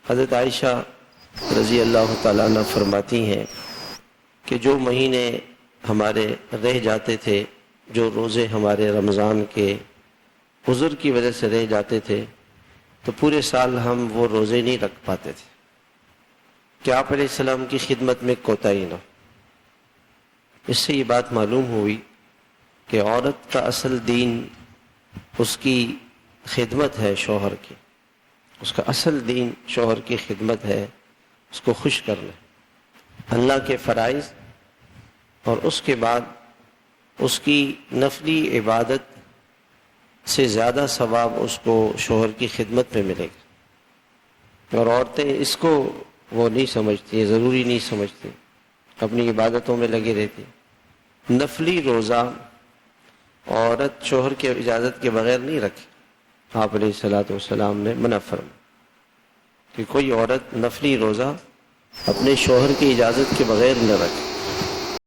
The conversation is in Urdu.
حضرت عائشہ رضی اللہ تعالیٰ عنہ فرماتی ہیں کہ جو مہینے ہمارے رہ جاتے تھے، جو روزے ہمارے رمضان کے عذر کی وجہ سے رہ جاتے تھے، تو پورے سال ہم وہ روزے نہیں رکھ پاتے تھے کہ آپ علیہ السلام کی خدمت میں کوتاہی نہ۔ اس سے یہ بات معلوم ہوئی کہ عورت کا اصل دین اس کی خدمت ہے شوہر کی، اس کا اصل دین شوہر کی خدمت ہے، اس کو خوش کرنا، اللہ کے فرائض اور اس کے بعد اس کی نفلی عبادت سے زیادہ ثواب اس کو شوہر کی خدمت میں ملے گا۔ اور عورتیں اس کو وہ نہیں سمجھتی، ضروری نہیں سمجھتی، اپنی عبادتوں میں لگے رہتی۔ نفلی روزہ عورت شوہر کی اجازت کے بغیر نہیں رکھے، آپ علیہ الصلوۃ والسلام نے منع فرمایا کہ کوئی عورت نفلی روزہ اپنے شوہر کی اجازت کے بغیر نہ رکھے۔